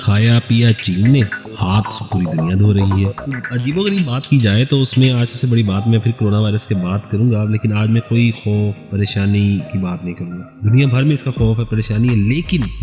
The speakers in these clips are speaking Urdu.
کھایا پیا چین نے ہاتھ پوری دنیا دھو رہی ہے۔ تو عجیب و غریب بات کی جائے تو اس میں آج سب سے بڑی بات میں پھر کرونا وائرس کے بات کروں گا، لیکن آج میں کوئی خوف پریشانی کی بات نہیں کروں گا۔ دنیا بھر میں اس کا خوف ہے، پریشانی ہے،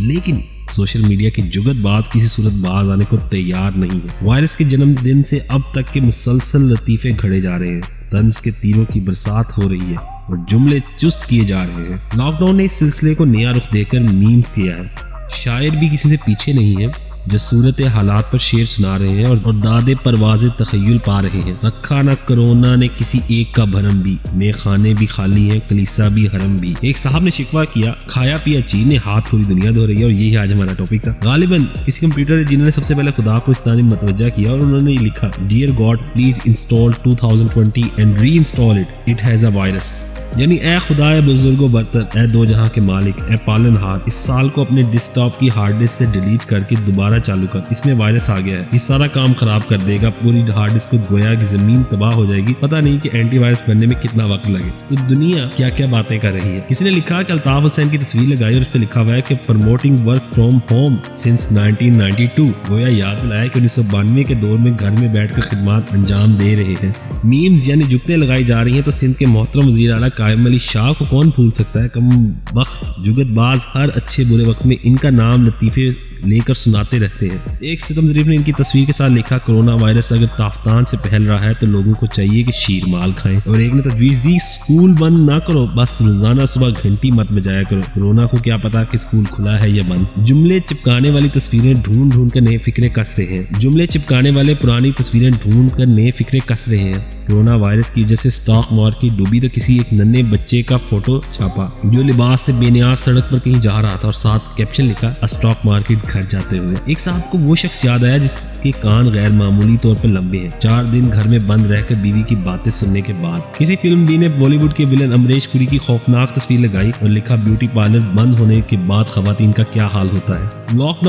لیکن سوشل میڈیا کی جگت باز کسی صورت باز آنے کو تیار نہیں ہے۔ وائرس کے جنم دن سے اب تک کے مسلسل لطیفے گھڑے جا رہے ہیں، طنز کے تیروں کی برسات ہو رہی ہے اور جملے چست کیے جا رہے ہیں۔ لاک ڈاؤن نے اس سلسلے کو نیا رخ دے کر میمز کیا ہے۔ شاعر بھی کسی سے پیچھے نہیں ہے جو صورت حالات پر شعر سنا رہے ہیں اور دادے پرواز تخیل پا رہے ہیں۔ رکھا نہ کرونا نے کسی ایک کا بھرم بھی، میں خانے بھی خالی ہیں کلیسا بھی حرم بھی۔ ایک صاحب نے شکوہ کیا کھایا پیا چین نے ہاتھ پوری دنیا دھو رہی ہے، اور یہی آج ہمارا ٹاپک تھا۔ غالباً کسی کمپیوٹر ہے جنہوں نے سب سے پہلے خدا کو اس طرح متوجہ کیا اور انہوں نے یہ لکھا dear God please install 2020 and reinstall it has a virus, یعنی اے خدا اے بزرگ و برتر، اے دو جہاں کے مالک، اے پالن ہار، اس سال کو اپنے ڈیسک ٹاپ کی ہارڈ ڈسک سے ڈیلیٹ کر کے دوبارہ چالو کر، اس میں وائرس آ گیا ہے، یہ سارا کام خراب کر دے گا، پوری ہارڈ ڈسک کو گویا کہ زمین تباہ ہو جائے گی، پتہ نہیں کہ اینٹی وائرس بننے میں کتنا وقت لگے۔ تو دنیا کیا کیا باتیں کر رہی ہے۔ کسی نے لکھا کہ الطاف حسین کی تصویر لگائی اور اس پہ لکھا ہوا ہے کہ promoting work from home since 1992، گویا یاد دلایا کہ 1992 کے دور میں گھر میں بیٹھ کر خدمات انجام دے رہے ہیں۔ میمز یعنی جگتیں لگائی جا رہی ہیں، تو سندھ کے محترم وزیر اعلیٰ قائم علی شاہ کو کون بھول سکتا ہے۔ کم وقت جگت باز ہر اچھے برے وقت میں ان کا نام لطیفے لے کر سناتے رہتے ہیں۔ ایک ستم ظریف نے ان کی تصویر کے ساتھ لکھا کرونا وائرس اگر تافتان سے پھیل رہا ہے تو لوگوں کو چاہیے کہ شیر مال کھائیں، اور ایک نے تجویز دی اسکول بند نہ کرو، بس روزانہ صبح گھنٹی مت بجایا کرو، کرونا کو کیا پتا کہ اسکول کھلا ہے یا بند۔ جملے چپکانے والی تصویریں ڈھونڈ کر نئے فکرے کس رہے ہیں، جملے چپکانے والے پرانی تصویریں ڈھونڈ کر نئے فکرے کس رہے ہیں۔ کرونا وائرس کی وجہ سے اسٹاک مارکیٹ ڈوبی تو کسی ایک ننھے بچے کا فوٹو چھاپا جو لباس سے بے نیاز سڑک پر کہیں جا رہا تھا اور ساتھ کیپشن لکھا اسٹاک مارکیٹ گھٹ جاتے ہوئے۔ ایک صاحب کو وہ شخص یاد آیا جس کے کان غیر معمولی طور پر لمبے ہیں، 4 دن گھر میں بند رہ کر بیوی کی باتیں سننے کے بعد۔ کسی فلم بھی نے بالی ووڈ کے ولن امریش پوری کی خوفناک تصویر لگائی اور لکھا بیوٹی پارلر بند ہونے کے بعد خواتین کا کیا حال ہوتا ہے۔ لوگ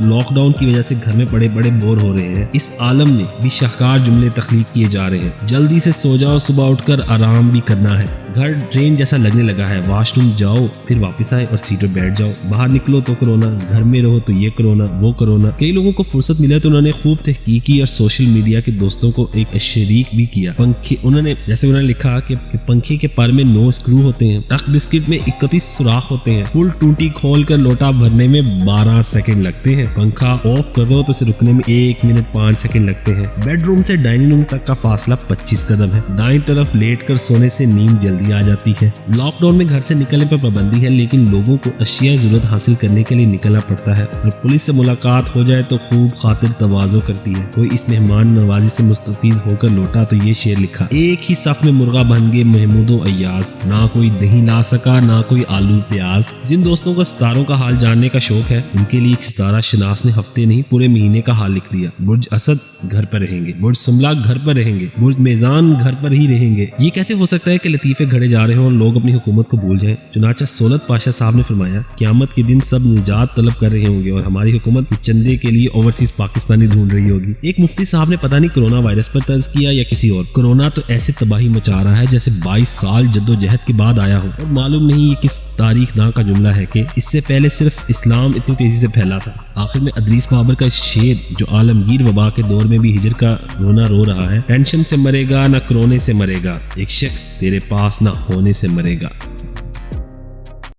لاک ڈاؤن کی وجہ سے گھر میں بڑے بور ہو رہے ہیں۔ اس عالم میں بھی شاہکار جملے تخلیق کیے جا رہے ہیں، جلدی سے سو جاؤ، صبح اٹھ کر آرام بھی کرنا ہے، گھر ٹرین جیسا لگنے لگا ہے، واش روم جاؤ پھر واپس آئے اور سیٹ پہ بیٹھ جاؤ، باہر نکلو تو کرونا، گھر میں رہو تو یہ کرونا وہ کرونا۔ کئی لوگوں کو فرصت ملا تو انہوں نے خوب تحقیقی اور سوشل میڈیا کے دوستوں کو ایک شریک بھی کیا۔ انہوں نے لکھا کہ پنکھے کے پر میں 9 اسکرو ہوتے ہیں، ٹک بسکٹ میں 31 سوراخ ہوتے ہیں، فل ٹوٹی کھول کر لوٹا بھرنے میں 12 سیکنڈ لگتے ہیں، پنکھا آف کر دو تو اسے رکنے میں 1 منٹ 5 سیکنڈ لگتے ہیں، بیڈ روم سے ڈائننگ روم تک کا فاصلہ 25 قدم ہے، دائیں طرف لیٹ کر سونے سے نیند جلدی آ جاتی ہے۔ لاک ڈاؤن میں گھر سے نکلنے پر پابندی ہے، لیکن لوگوں کو اشیاء ضرورت حاصل کرنے کے لیے نکلنا پڑتا ہے، اور پولیس سے ملاقات ہو جائے تو خوب خاطر تواضع کرتی ہے۔ کوئی اس مہمان نوازی سے مستفید ہو کر لوٹا تو یہ شعر لکھا ایک ہی صف میں مرغا بن گئے محمود و ایاز، نہ کوئی دہی لا سکا نہ کوئی آلو پیاز۔ جن دوستوں کو ستاروں کا حال جاننے کا شوق ہے ان کے لیے ایک ستارہ شناس نے ہفتے نہیں پورے مہینے کا حال لکھ دیا۔ برج اسد گھر پر رہیں گے، برج سملا گھر پر رہیں گے، برج میزان گھر پر ہی رہیں گے۔ یہ کیسے ہو سکتا ہے کہ لطیفے گھڑے جا رہے ہوں اور لوگ اپنی حکومت کو بھول جائیں؟ چنانچہ سولت پاشا صاحب نے فرمایا قیامت کے دن سب نجات طلب کر رہے ہوں گے اور ہماری حکومت چندے کے لیے اوورسیز پاکستانی ڈھونڈ رہی ہوگی۔ ایک مفتی صاحب نے پتہ نہیں کرونا وائرس پر طرز کیا یا کسی اور، کرونا تو ایسے تباہی مچا رہا ہے جیسے 22 سال جدوجہد کے بعد آیا ہو، اور معلوم نہیں یہ کس تاریخ داں کا جملہ ہے کہ اس سے پہلے صرف اسلام اتنی تیزی سے پھیلا تھا۔ آخر میں ادریس بابر کا شعر جو عالمگیر وبا کے دور میں بھی ہجر کا رونا رو رہا ہے، ٹینشن سے مرے گا نہ کرونے سے مرے گا، ایک شخص تیرے پاس نہ ہونے سے مرے گا۔